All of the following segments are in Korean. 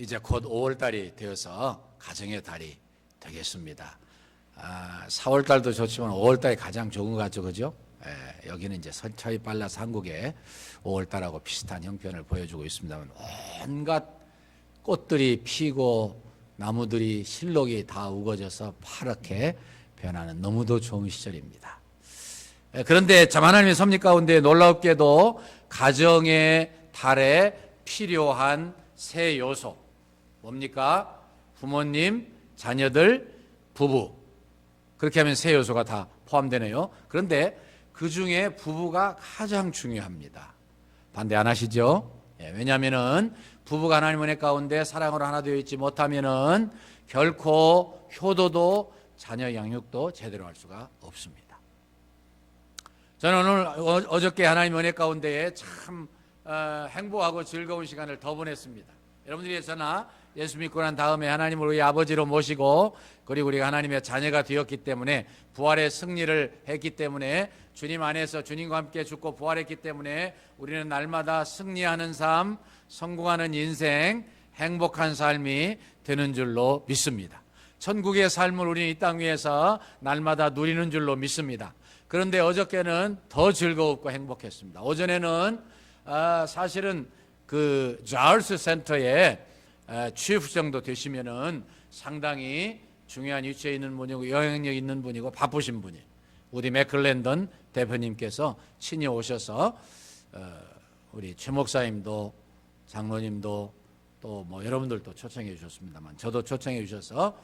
이제 곧 5월달이 되어서 가정의 달이 되겠습니다. 4월달도 좋지만 5월달이 가장 좋은 것 같죠, 그죠? 여기는 이제 서차히 빨라서 한국에 5월달하고 비슷한 형편을 보여주고 있습니다만 온갖 꽃들이 피고 나무들이 실록이 다 우거져서 파랗게 변하는 너무도 좋은 시절입니다. 그런데 참 하나님의 섭리 가운데 놀랍게도 가정의 달에 필요한 세 요소 뭡니까? 부모님, 자녀들, 부부. 그렇게 하면 세 요소가 다 포함되네요. 그런데 그 중에 부부가 가장 중요합니다. 반대 안 하시죠? 왜냐하면은 부부가 하나님 은혜 가운데 사랑으로 하나 되어 있지 못하면은 결코 효도도 자녀 양육도 제대로 할 수가 없습니다. 저는 오늘 어저께 하나님 은혜 가운데에 참 행복하고 즐거운 시간을 더 보냈습니다. 여러분들이 저나 예수 믿고 난 다음에 하나님을 우리 아버지로 모시고 그리고 우리가 하나님의 자녀가 되었기 때문에 부활의 승리를 했기 때문에 주님 안에서 주님과 함께 죽고 부활했기 때문에 우리는 날마다 승리하는 삶, 성공하는 인생, 행복한 삶이 되는 줄로 믿습니다. 천국의 삶을 우리는 이 땅 위에서 날마다 누리는 줄로 믿습니다. 그런데 어저께는 더 즐거웠고 행복했습니다. 오전에는 사실은 그 자얼스 센터에 취업 정도 되시면은 상당히 중요한 위치에 있는 분이고 영향력 있는 분이고 바쁘신 분이 우리 맥클랜던 대표님께서 친히 오셔서 우리 최 목사님도 장로님도 또 뭐 여러분들도 초청해 주셨습니다만 저도 초청해 주셔서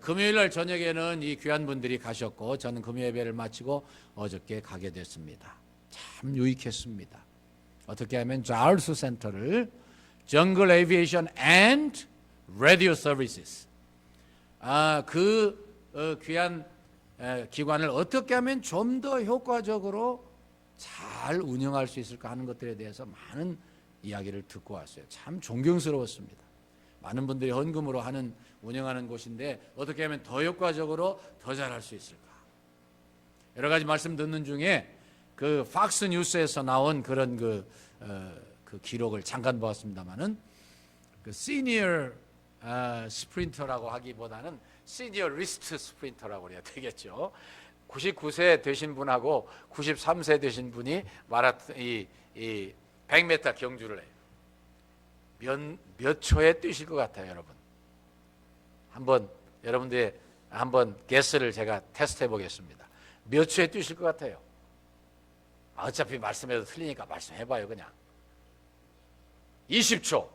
금요일 날 저녁에는 이 귀한 분들이 가셨고 저는 금요 예배를 마치고 어저께 가게 됐습니다. 참 유익했습니다. 어떻게 하면 자얼스 센터를 Jungle Aviation and Radio Services 그 귀한 기관을 어떻게 하면 좀 더 효과적으로 잘 운영할 수 있을까 하는 것들에 대해서 많은 이야기를 듣고 왔어요. 참 존경스러웠습니다. 많은 분들이 헌금으로 운영하는 곳인데 어떻게 하면 더 효과적으로 더 잘할 수 있을까? 여러 가지 말씀 듣는 중에 그 팍스 뉴스에서 나온 그런 그 기록을 잠깐 보았습니다만은 그 시니어 스프린터라고 하기보다는 시니어 리스트 스프린터라고 해야 되겠죠. 99세 되신 분하고 93세 되신 분이 이 100m 경주를 해요. 몇 초에 뛰실 것 같아요, 여러분? 여러분들의 한번 게스를 제가 테스트해 보겠습니다. 몇 초에 뛰실 것 같아요? 어차피 말씀해도 틀리니까 말씀해봐요, 그냥. 20초.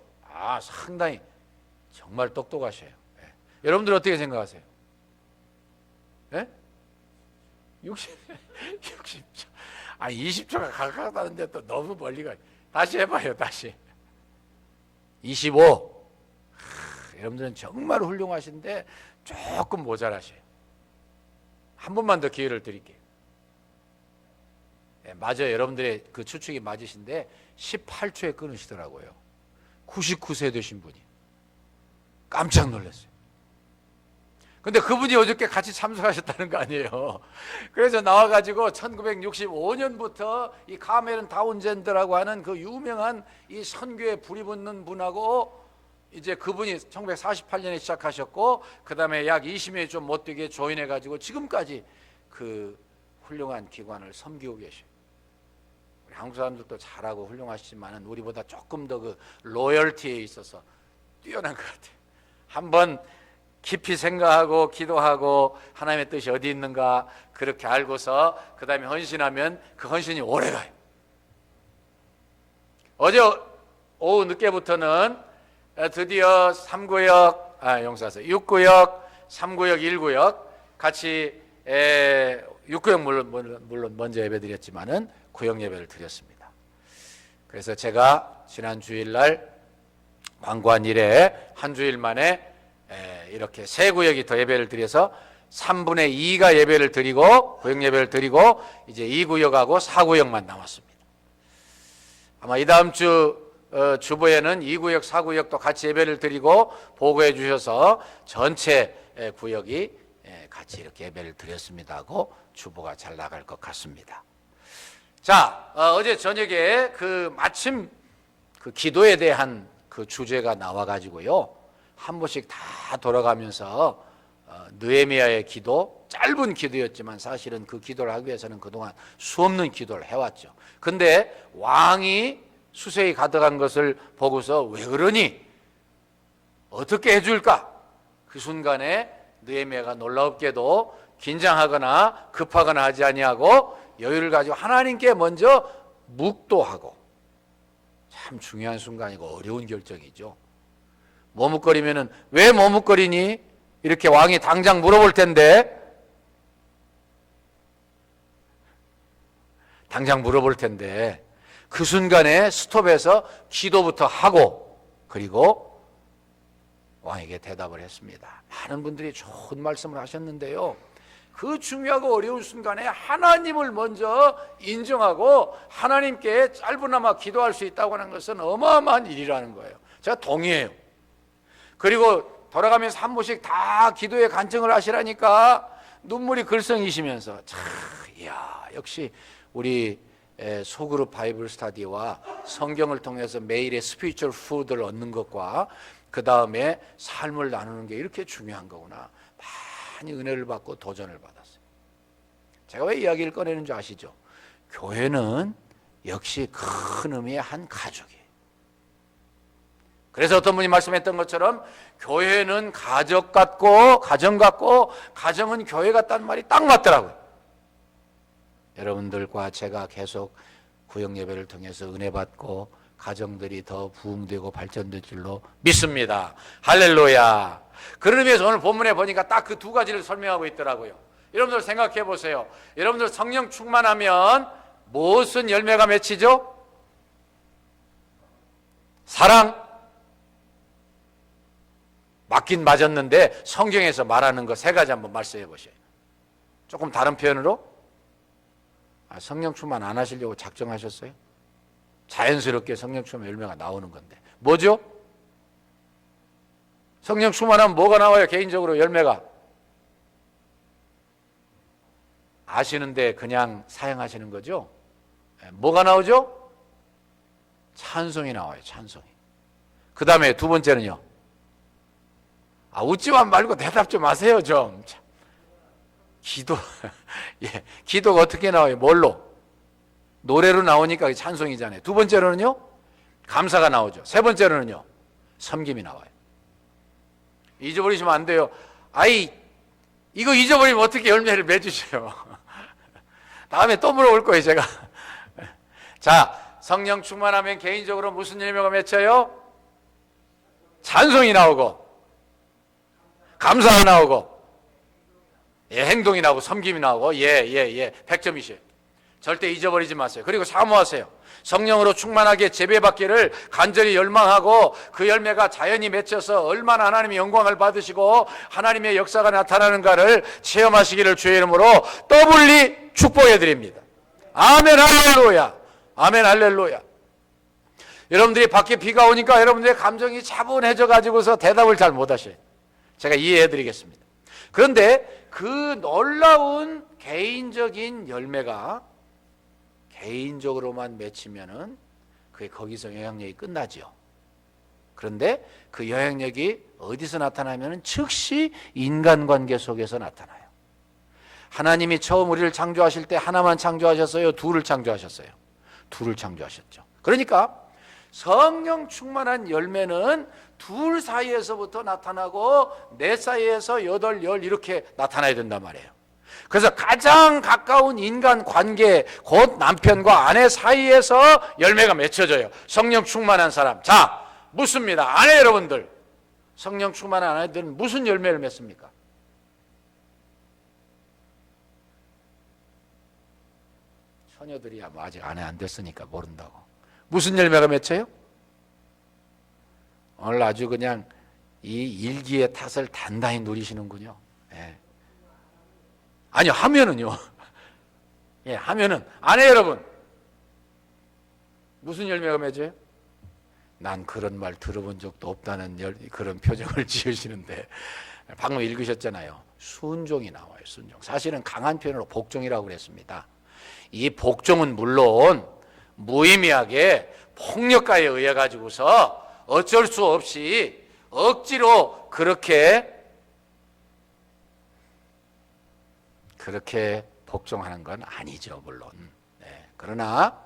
상당히 정말 똑똑하셔요. 여러분들 어떻게 생각하세요? 60초. 20초가 가깝다는데 또 너무 멀리 가. 다시 해봐요, 다시. 25. 여러분들은 정말 훌륭하신데 조금 모자라셔요. 한 번만 더 기회를 드릴게요. 맞아요. 여러분들의 그 추측이 맞으신데 18초에 끊으시더라고요. 99세 되신 분이. 깜짝 놀랐어요. 근데 그분이 어저께 같이 참석하셨다는 거 아니에요. 그래서 나와가지고 1965년부터 이 카메론 다운젠더라고 하는 그 유명한 이 선교에 불이 붙는 분하고 이제 그분이 1948년에 시작하셨고 그 다음에 약 20년이 좀 못되게 조인해가지고 지금까지 그 훌륭한 기관을 섬기고 계셔요. 우리 한국 사람들도 잘하고 훌륭하시지만은 우리보다 조금 더 그 로열티에 있어서 뛰어난 것 같아요. 한번 깊이 생각하고 기도하고 하나님의 뜻이 어디 있는가 그렇게 알고서 그 다음에 헌신하면 그 헌신이 오래가요. 어제 오후 늦게부터는 드디어 3구역, 용서하세요. 6구역, 3구역, 1구역 같이 6구역 물론 먼저 예배 드렸지만은 구역 예배를 드렸습니다. 그래서 제가 지난 주일날 완고한 이래 한 주일 만에 이렇게 세 구역이 더 예배를 드려서 3분의 2가 예배를 드리고 구역 예배를 드리고 이제 2구역하고 4구역만 남았습니다. 아마 이 다음 주보에는 2구역, 4구역도 같이 예배를 드리고 보고해 주셔서 전체 구역이 같이 이렇게 예배를 드렸습니다 하고 주보가 잘 나갈 것 같습니다. 자, 어제 저녁에 마침 그 기도에 대한 그 주제가 나와가지고요. 한 번씩 다 돌아가면서 느헤미야의 기도, 짧은 기도였지만 사실은 그 기도를 하기 위해서는 그동안 수없는 기도를 해왔죠. 근데 왕이 수세에 가득한 것을 보고서 왜 그러니? 어떻게 해줄까? 그 순간에 느헤미야가 놀랍게도 긴장하거나 급하거나 하지 아니하고 여유를 가지고 하나님께 먼저 묵도하고, 참 중요한 순간이고 어려운 결정이죠. 머뭇거리면은 왜 머뭇거리니? 이렇게 왕이 당장 물어볼 텐데, 그 순간에 스톱해서 기도부터 하고, 그리고 왕에게 대답을 했습니다. 많은 분들이 좋은 말씀을 하셨는데요, 그 중요하고 어려운 순간에 하나님을 먼저 인정하고 하나님께 짧으나마 기도할 수 있다고 하는 것은 어마어마한 일이라는 거예요. 제가 동의해요. 그리고 돌아가면서 한 번씩 다 기도에 간증을 하시라니까 눈물이 글썽이시면서, 참, 이야, 역시 우리 소그룹 바이블 스터디와 성경을 통해서 매일의 스피리추얼 푸드를 얻는 것과 그 다음에 삶을 나누는 게 이렇게 중요한 거구나. 많이 은혜를 받고 도전을 받았어요. 제가 왜 이야기를 꺼내는 줄 아시죠? 교회는 역시 큰 의미의 한 가족이에요. 그래서 어떤 분이 말씀했던 것처럼 교회는 가정 같고 가정은 교회 같다는 말이 딱 맞더라고요. 여러분들과 제가 계속 구역 예배를 통해서 은혜 받고 가정들이 더 부흥되고 발전될 줄로 믿습니다. 할렐루야. 그런 의미에서 오늘 본문에 보니까 딱 그 두 가지를 설명하고 있더라고요. 여러분들 생각해 보세요. 여러분들 성령 충만하면 무슨 열매가 맺히죠? 사랑. 맞긴 맞았는데 성경에서 말하는 거 세 가지 한번 말씀해 보세요. 조금 다른 표현으로, 성령 충만 안 하시려고 작정하셨어요? 자연스럽게 성령 충만 열매가 나오는 건데 뭐죠? 성령 충만하면 뭐가 나와요? 개인적으로 열매가 아시는데 그냥 사용하시는 거죠? 뭐가 나오죠? 찬송이 나와요. 찬송이. 그 다음에 두 번째는요, 웃지만 말고 대답 좀 하세요 좀. 기도. 예, 기도가 어떻게 나와요? 뭘로? 노래로 나오니까 찬송이잖아요. 두 번째로는요, 감사가 나오죠. 세 번째로는요, 섬김이 나와요. 잊어버리시면 안 돼요. 이거 잊어버리면 어떻게 열매를 맺으셔요? 다음에 또 물어볼 거예요 제가. 자, 성령 충만하면 개인적으로 무슨 열매가 맺혀요? 찬송이 나오고, 감사가 나오고, 행동이 나오고, 섬김이 나오고, 100점이셔요. 절대 잊어버리지 마세요. 그리고 사모하세요. 성령으로 충만하게 재배받기를 간절히 열망하고 그 열매가 자연히 맺혀서 얼마나 하나님의 영광을 받으시고 하나님의 역사가 나타나는가를 체험하시기를 주의 이름으로 더블리 축복해 드립니다. 아멘 할렐루야. 아멘 할렐루야. 여러분들이 밖에 비가 오니까 여러분들의 감정이 차분해져 가지고서 대답을 잘 못하셔요. 제가 이해해 드리겠습니다. 그런데 그 놀라운 개인적인 열매가 개인적으로만 맺히면은 그게 거기서 영향력이 끝나죠. 그런데 그 영향력이 어디서 나타나면은 즉시 인간관계 속에서 나타나요. 하나님이 처음 우리를 창조하실 때 하나만 창조하셨어요? 둘을 창조하셨어요? 둘을 창조하셨죠. 그러니까 성령 충만한 열매는 둘 사이에서부터 나타나고 넷 사이에서 여덟, 열 이렇게 나타나야 된단 말이에요. 그래서 가장 가까운 인간 관계, 곧 남편과 아내 사이에서 열매가 맺혀져요. 성령 충만한 사람. 자, 묻습니다. 아내 여러분들, 성령 충만한 아내들은 무슨 열매를 맺습니까? 처녀들이야 뭐 아직 아내 안 됐으니까 모른다고. 무슨 열매가 맺혀요? 오늘 아주 그냥 이 일기의 탓을 단단히 누리시는군요. 예. 아니요, 하면은요. 예, 하면은 아내 여러분 무슨 열매가 맺어요? 난 그런 말 들어본 적도 없다는 그런 표정을 지으시는데 방금 읽으셨잖아요. 순종이 나와요. 순종. 사실은 강한 표현으로 복종이라고 그랬습니다. 이 복종은 물론 무의미하게 폭력가에 의해 가지고서 어쩔 수 없이 억지로 그렇게 복종하는 건 아니죠, 물론. 네. 그러나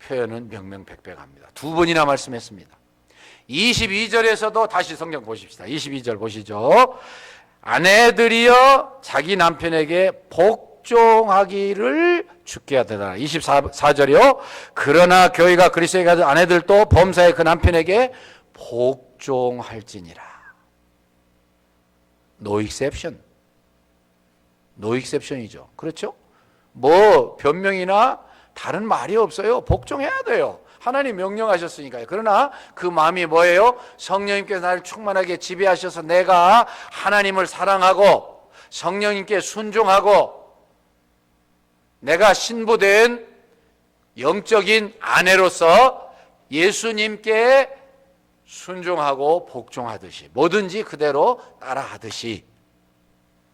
표현은 명명백백합니다. 두 번이나 말씀했습니다. 22절에서도 다시 성경 보십시다. 22절 보시죠. 아내들이여 자기 남편에게 복종하기를 주께 하되라. 24절이요. 그러나 교회가 그리스도에 가진 아내들도 범사에 그 남편에게 복종할지니라. No exception. 노 익셉션이죠. 그렇죠? 뭐 변명이나 다른 말이 없어요. 복종해야 돼요. 하나님 명령하셨으니까요. 그러나 그 마음이 뭐예요? 성령님께서 나를 충만하게 지배하셔서 내가 하나님을 사랑하고 성령님께 순종하고 내가 신부된 영적인 아내로서 예수님께 순종하고 복종하듯이 뭐든지 그대로 따라하듯이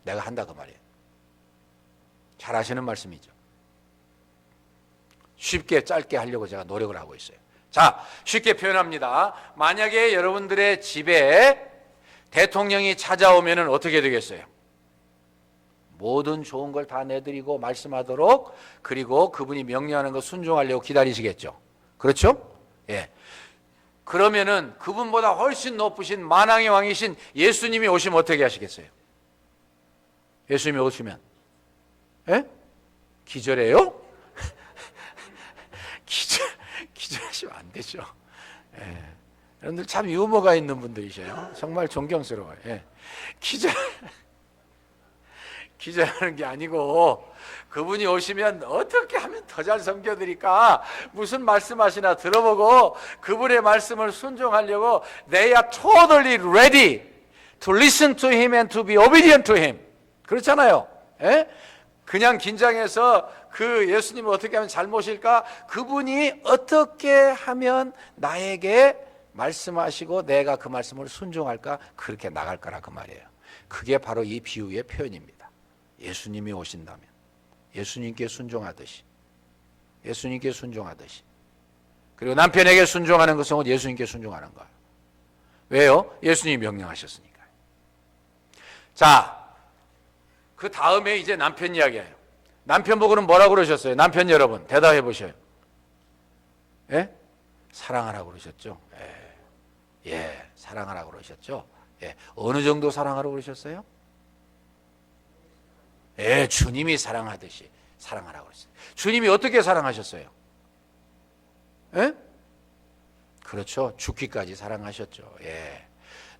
내가 한다 그 말이에요. 잘 아시는 말씀이죠. 쉽게 짧게 하려고 제가 노력을 하고 있어요. 자, 쉽게 표현합니다. 만약에 여러분들의 집에 대통령이 찾아오면 어떻게 되겠어요? 모든 좋은 걸 다 내드리고 말씀하도록, 그리고 그분이 명령하는 거 순종하려고 기다리시겠죠. 그렇죠? 예. 그러면은 그분보다 훨씬 높으신 만왕의 왕이신 예수님이 오시면 어떻게 하시겠어요? 예수님이 오시면 예? 기절해요? 기절하시면 안 되죠. 예. 여러분들 참 유머가 있는 분들이셔요. 정말 존경스러워요. 예. 기절하는 게 아니고 그분이 오시면 어떻게 하면 더 잘 섬겨드릴까? 무슨 말씀하시나 들어보고 그분의 말씀을 순종하려고 They are totally ready to listen to him and to be obedient to him. 그렇잖아요. 예? 그냥 긴장해서 그 예수님을 어떻게 하면 잘 모실까? 그분이 어떻게 하면 나에게 말씀하시고 내가 그 말씀을 순종할까? 그렇게 나갈 거라 그 말이에요. 그게 바로 이 비유의 표현입니다. 예수님이 오신다면 예수님께 순종하듯이 그리고 남편에게 순종하는 것은 예수님께 순종하는 거예요. 왜요? 예수님이 명령하셨으니까요. 자, 그 다음에 이제 남편 이야기예요. 남편 보고는 뭐라고 그러셨어요? 남편 여러분 대답해 보셔요. 예? 사랑하라고 그러셨죠? 예, 사랑하라고 그러셨죠? 예, 어느 정도 사랑하라고 그러셨어요? 예, 주님이 사랑하듯이 사랑하라고 그랬어요. 주님이 어떻게 사랑하셨어요? 예? 그렇죠. 죽기까지 사랑하셨죠. 예.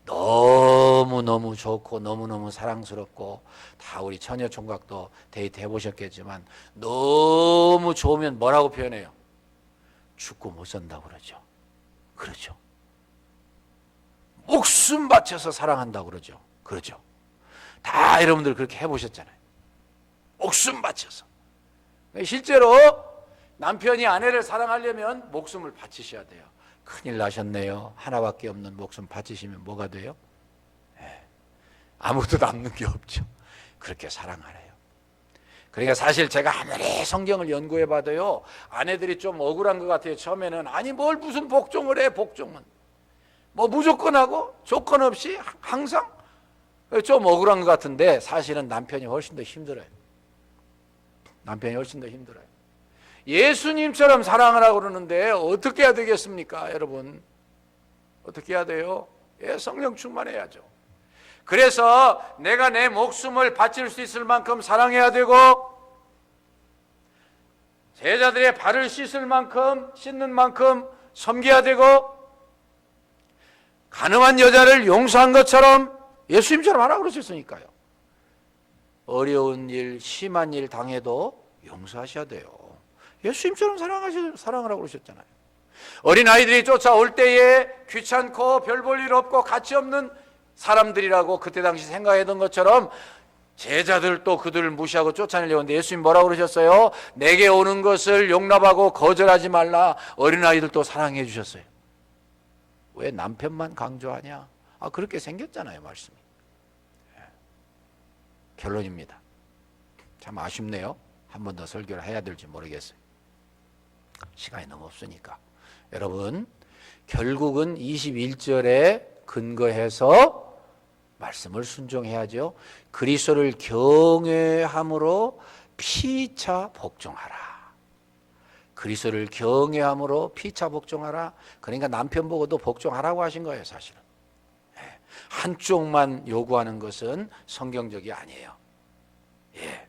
너무너무 좋고 너무너무 사랑스럽고 다 우리 처녀 총각도 데이트 해보셨겠지만 너무 좋으면 뭐라고 표현해요? 죽고 못 산다고 그러죠. 그렇죠. 목숨 바쳐서 사랑한다고 그러죠. 그렇죠. 다 여러분들 그렇게 해보셨잖아요. 목숨 바쳐서. 실제로 남편이 아내를 사랑하려면 목숨을 바치셔야 돼요. 큰일 나셨네요. 하나밖에 없는 목숨 바치시면 뭐가 돼요? 아무것도 남는 게 없죠. 그렇게 사랑하래요. 그러니까 사실 제가 아무리 성경을 연구해 봐도요, 아내들이 좀 억울한 것 같아요. 처음에는 아니 뭘 무슨 복종을 해. 복종은 뭐 무조건 하고 조건 없이 항상 좀 억울한 것 같은데 사실은 남편이 훨씬 더 힘들어요. 남편이 훨씬 더 힘들어요. 예수님처럼 사랑을 하고 그러는데 어떻게 해야 되겠습니까? 여러분 어떻게 해야 돼요? 예, 성령 충만해야죠. 그래서 내가 내 목숨을 바칠 수 있을 만큼 사랑해야 되고 제자들의 발을 씻는 만큼 섬겨야 되고 가늠한 여자를 용서한 것처럼 예수님처럼 하라고 그러셨으니까요. 어려운 일, 심한 일 당해도 용서하셔야 돼요. 예수님처럼 사랑하라고 그러셨잖아요. 어린아이들이 쫓아올 때에 귀찮고 별 볼 일 없고 가치 없는 사람들이라고 그때 당시 생각했던 것처럼 제자들도 그들을 무시하고 쫓아내려고 하는데 예수님 뭐라고 그러셨어요? 내게 오는 것을 용납하고 거절하지 말라. 어린아이들도 사랑해 주셨어요. 왜 남편만 강조하냐? 그렇게 생겼잖아요, 말씀이. 결론입니다. 참 아쉽네요. 한 번 더 설교를 해야 될지 모르겠어요. 시간이 너무 없으니까. 여러분, 결국은 21절에 근거해서 말씀을 순종해야죠. 그리스도를 경외함으로 피차 복종하라. 그리스도를 경외함으로 피차 복종하라. 그러니까 남편 보고도 복종하라고 하신 거예요, 사실은. 한쪽만 요구하는 것은 성경적이 아니에요. 예.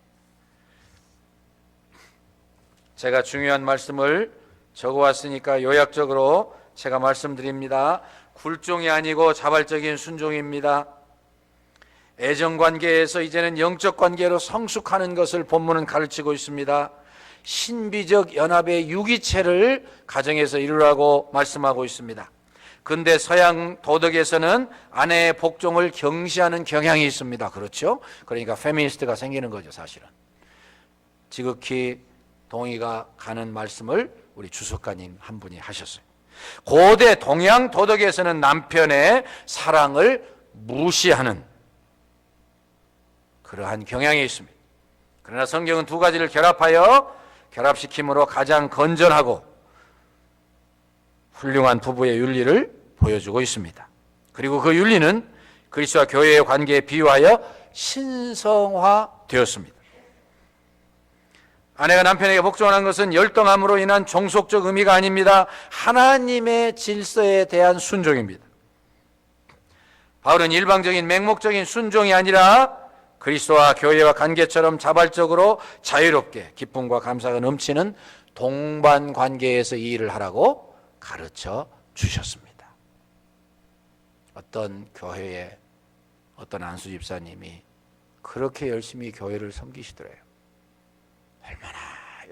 제가 중요한 말씀을 적어왔으니까 요약적으로 제가 말씀드립니다. 굴종이 아니고 자발적인 순종입니다. 애정관계에서 이제는 영적 관계로 성숙하는 것을 본문은 가르치고 있습니다. 신비적 연합의 유기체를 가정에서 이루라고 말씀하고 있습니다. 근데 서양 도덕에서는 아내의 복종을 경시하는 경향이 있습니다. 그렇죠? 그러니까 페미니스트가 생기는 거죠, 사실은. 지극히 동의가 가는 말씀을 우리 주석가님 한 분이 하셨어요. 고대 동양 도덕에서는 남편의 사랑을 무시하는 그러한 경향이 있습니다. 그러나 성경은 두 가지를 결합시킴으로 가장 건전하고 훌륭한 부부의 윤리를 보여주고 있습니다. 그리고 그 윤리는 그리스도와 교회의 관계에 비유하여 신성화되었습니다. 아내가 남편에게 복종하는 것은 열등함으로 인한 종속적 의미가 아닙니다. 하나님의 질서에 대한 순종입니다. 바울은 일방적인 맹목적인 순종이 아니라 그리스도와 교회와 관계처럼 자발적으로 자유롭게 기쁨과 감사가 넘치는 동반 관계에서 이 일을 하라고 가르쳐 주셨습니다. 어떤 교회에 어떤 안수 집사님이 그렇게 열심히 교회를 섬기시더래요. 얼마나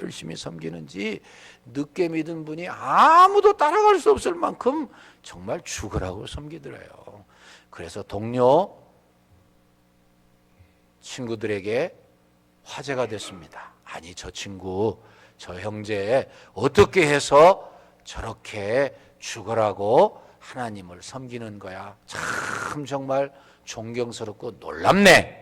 열심히 섬기는지 늦게 믿은 분이 아무도 따라갈 수 없을 만큼 정말 죽으라고 섬기더래요. 그래서 동료 친구들에게 화제가 됐습니다. 아니, 저 친구, 저 형제 어떻게 해서 저렇게 죽으라고 하나님을 섬기는 거야. 참 정말 존경스럽고 놀랍네.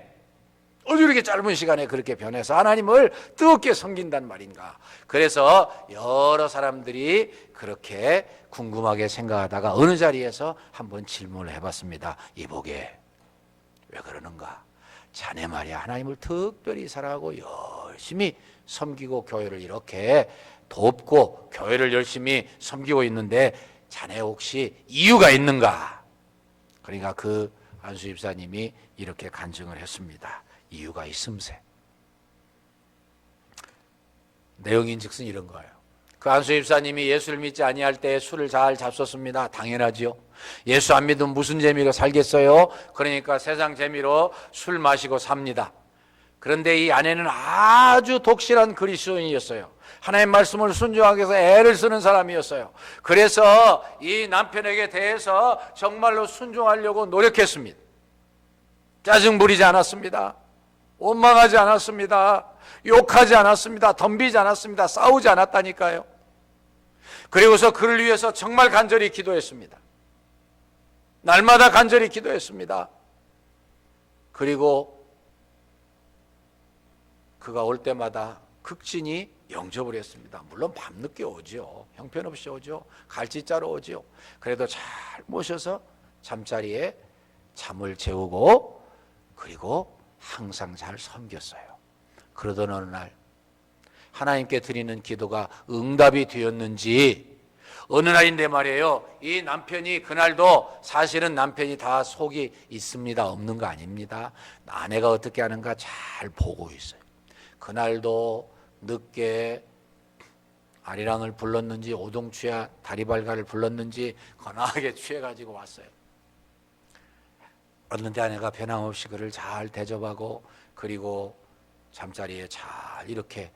어디 이렇게 짧은 시간에 그렇게 변해서 하나님을 뜨겁게 섬긴단 말인가. 그래서 여러 사람들이 그렇게 궁금하게 생각하다가 어느 자리에서 한번 질문을 해봤습니다. 이보게, 왜 그러는가? 자네 말이야, 하나님을 특별히 사랑하고 열심히 섬기고 교회를 이렇게 돕고 교회를 열심히 섬기고 있는데 자네 혹시 이유가 있는가? 그러니까 그 안수 집사님이 이렇게 간증을 했습니다. 이유가 있음세. 내용인즉슨 이런 거예요. 그 안수 집사님이 예수를 믿지 아니할 때 술을 잘 잡섰습니다. 당연하지요. 예수 안 믿으면 무슨 재미로 살겠어요? 그러니까 세상 재미로 술 마시고 삽니다. 그런데 이 아내는 아주 독실한 그리스도인이었어요. 하나님 말씀을 순종하기 위해서 애를 쓰는 사람이었어요. 그래서 이 남편에게 대해서 정말로 순종하려고 노력했습니다. 짜증 부리지 않았습니다. 원망하지 않았습니다. 욕하지 않았습니다. 덤비지 않았습니다. 싸우지 않았다니까요. 그리고서 그를 위해서 정말 간절히 기도했습니다. 날마다 간절히 기도했습니다. 그리고 그가 올 때마다 극진히 영접을 했습니다. 물론 밤늦게 오죠. 형편없이 오죠. 갈치자로 오죠. 그래도 잘 모셔서 잠자리에 잠을 재우고 그리고 항상 잘 섬겼어요. 그러던 어느 날 하나님께 드리는 기도가 응답이 되었는지 어느 날인데 말이에요. 이 남편이 그날도 사실은 남편이 다 속이 있습니다. 없는 거 아닙니다. 아내가 어떻게 하는가 잘 보고 있어요. 그날도 늦게 아리랑을 불렀는지 오동취야 다리발가를 불렀는지 거나하게 취해가지고 왔어요. 왔는데 아내가 변함없이 그를 잘 대접하고 그리고 잠자리에 잘 이렇게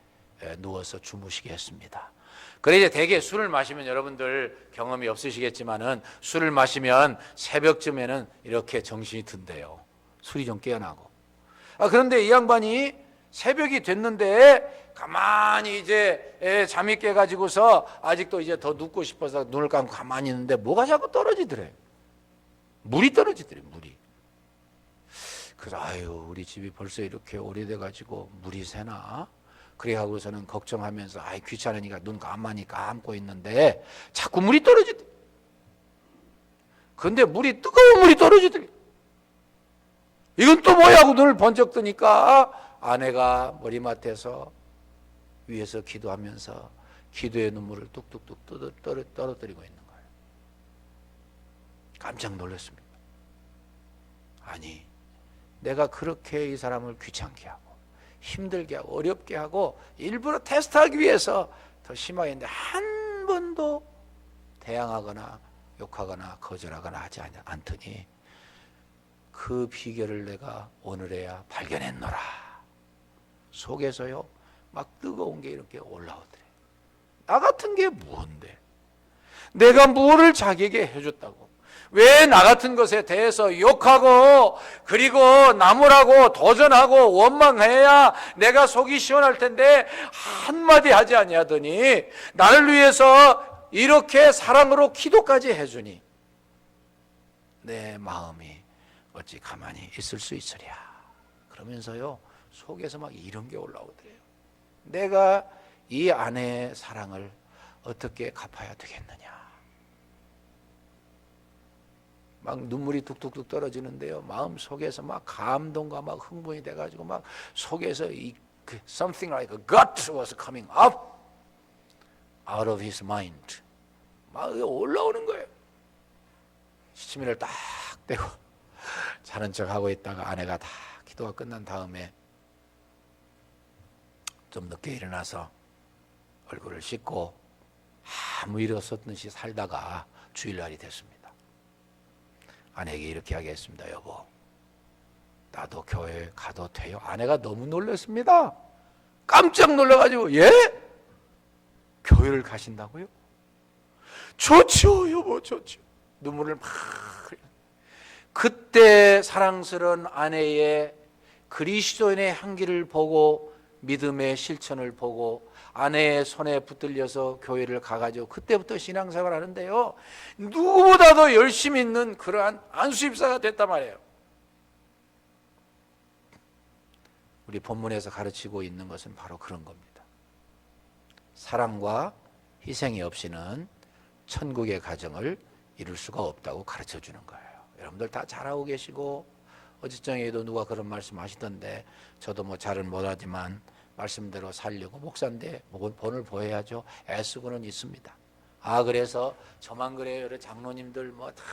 누워서 주무시게 했습니다. 그래 이제 대개 술을 마시면 여러분들 경험이 없으시겠지만은 술을 마시면 새벽쯤에는 이렇게 정신이 든대요. 술이 좀 깨어나고. 그런데 이 양반이 새벽이 됐는데 가만히 이제 잠이 깨가지고서 아직도 이제 더 눕고 싶어서 눈을 감고 가만히 있는데 뭐가 자꾸 떨어지더래요. 물이 떨어지더래요. 물이. 그래서 아유 우리 집이 벌써 이렇게 오래돼가지고 물이 새나? 그래 하고서는 걱정하면서 아이 귀찮으니까 눈 가만히 감고 있는데 자꾸 물이 떨어지더래요. 근데 물이 뜨거운 물이 떨어지더래. 이건 또 뭐야 하고 눈을 번쩍 뜨니까 아내가 머리맡에서 위에서 기도하면서 기도의 눈물을 뚝뚝뚝 떨어뜨리고 있는 거예요. 깜짝 놀랐습니다. 아니, 내가 그렇게 이 사람을 귀찮게 하고 힘들게 하고 어렵게 하고 일부러 테스트하기 위해서 더 심하게 했는데 한 번도 대항하거나 욕하거나 거절하거나 하지 않더니 그 비결을 내가 오늘에야 발견했노라. 속에서요 막 뜨거운 게 이렇게 올라오더래. 나 같은 게 뭔데? 내가 뭐를 자기에게 해줬다고? 왜 나 같은 것에 대해서 욕하고 그리고 나무라고 도전하고 원망해야 내가 속이 시원할 텐데 한마디 하지 아니하더니 나를 위해서 이렇게 사랑으로 기도까지 해주니 내 마음이 어찌 가만히 있을 수 있으랴. 그러면서요 속에서 막 이런 게 올라오더래요. 내가 이 아내의 사랑을 어떻게 갚아야 되겠느냐. 막 눈물이 뚝뚝뚝 떨어지는데요. 마음 속에서 막 감동과 막 흥분이 돼가지고 막 속에서 something like a gut was coming up out of his mind. 막 올라오는 거예요. 시치미를 딱 떼고 자는 척하고 있다가 아내가 다 기도가 끝난 다음에 좀 늦게 일어나서 얼굴을 씻고 아무 일 없었던 듯이 살다가 주일날이 됐습니다. 아내에게 이렇게 하겠습니다. 여보, 나도 교회 가도 돼요? 아내가 너무 놀랐습니다. 깜짝 놀라가지고 예? 교회를 가신다고요? 좋죠 여보, 좋죠. 눈물을 막 그때 사랑스러운 아내의 그리스도인의 향기를 보고 믿음의 실천을 보고 아내의 손에 붙들려서 교회를 가가지고 그때부터 신앙생활 하는데요, 누구보다도 열심히 있는 그러한 안수입사가 됐단 말이에요. 우리 본문에서 가르치고 있는 것은 바로 그런 겁니다. 사랑과 희생이 없이는 천국의 가정을 이룰 수가 없다고 가르쳐 주는 거예요. 여러분들 다 잘하고 계시고 어제저녁에도 누가 그런 말씀 하시던데 저도 뭐 잘은 못하지만 말씀대로 살려고 목사인데 본을 보여야죠. 애쓰고는 있습니다. 그래서 저만 그래요. 여러 장로님들 뭐 다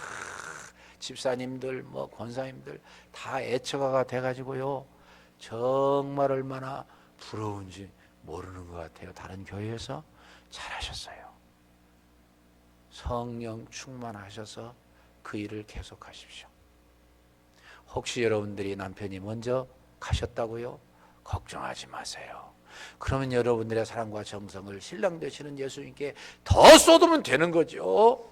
집사님들 뭐 권사님들 다 애처가가 돼가지고요. 정말 얼마나 부러운지 모르는 것 같아요. 다른 교회에서 잘하셨어요. 성령 충만하셔서 그 일을 계속하십시오. 혹시 여러분들이 남편이 먼저 가셨다고요? 걱정하지 마세요. 그러면 여러분들의 사랑과 정성을 신랑 되시는 예수님께 더 쏟으면 되는 거죠.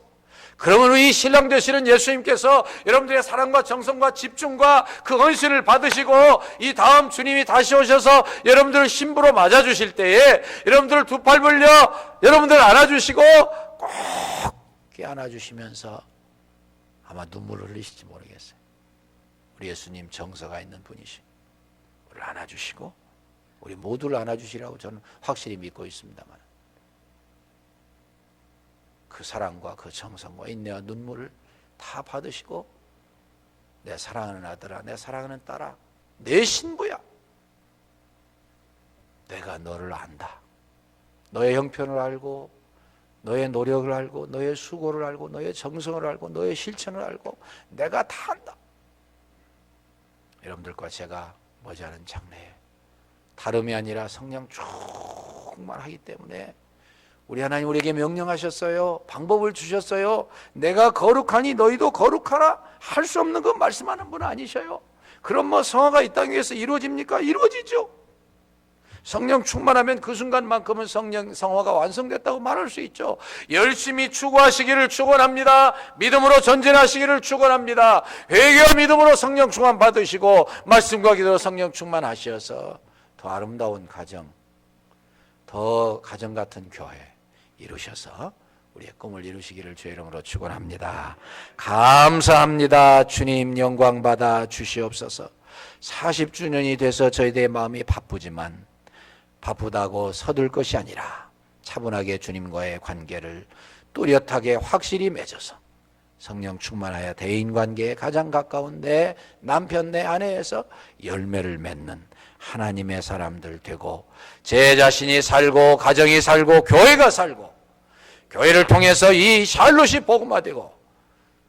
그러면 이 신랑 되시는 예수님께서 여러분들의 사랑과 정성과 집중과 그 헌신을 받으시고 이 다음 주님이 다시 오셔서 여러분들을 신부로 맞아주실 때에 여러분들을 두 팔 벌려 여러분들을 안아주시고 꼭 안아주시면서 아마 눈물을 흘리실지 모르겠어요. 우리 예수님 정서가 있는 분이시. 우리를 안아주시고 우리 모두를 안아주시라고 저는 확실히 믿고 있습니다만 그 사랑과 그 정성과 인내와 눈물을 다 받으시고 내 사랑하는 아들아, 내 사랑하는 딸아, 내 신부야, 내가 너를 안다. 너의 형편을 알고 너의 노력을 알고 너의 수고를 알고 너의 정성을 알고 너의 실천을 알고 내가 다 안다. 여러분들과 제가 머지않은 장래에 다름이 아니라 성령 충만하기 때문에 우리 하나님 우리에게 명령하셨어요. 방법을 주셨어요. 내가 거룩하니 너희도 거룩하라. 할 수 없는 건 말씀하는 분 아니셔요. 그럼 뭐 성화가 이 땅 위에서 이루어집니까? 이루어지죠. 성령 충만하면 그 순간만큼은 성화가 완성됐다고 말할 수 있죠. 열심히 추구하시기를 축원합니다. 믿음으로 전진하시기를 축원합니다. 회개와 믿음으로 성령 충만 받으시고 말씀과 기도로 성령 충만하셔서 더 아름다운 가정, 더 가정 같은 교회 이루셔서 우리의 꿈을 이루시기를 주의 이름으로 축원합니다. 감사합니다. 주님 영광 받아 주시옵소서. 40주년이 돼서 저희들의 마음이 바쁘지만 바쁘다고 서둘 것이 아니라 차분하게 주님과의 관계를 뚜렷하게 확실히 맺어서 성령 충만하여 대인관계에 가장 가까운 내 남편 내 아내에서 열매를 맺는 하나님의 사람들 되고 제 자신이 살고 가정이 살고 교회가 살고 교회를 통해서 이 샬롯이 복음화되고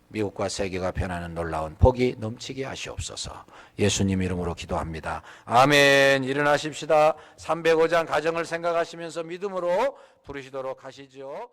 미국과 세계가 변하는 놀라운 복이 넘치게 하시옵소서. 예수님 이름으로 기도합니다. 아멘. 일어나십시다. 305장 가정을 생각하시면서 믿음으로 부르시도록 하시죠.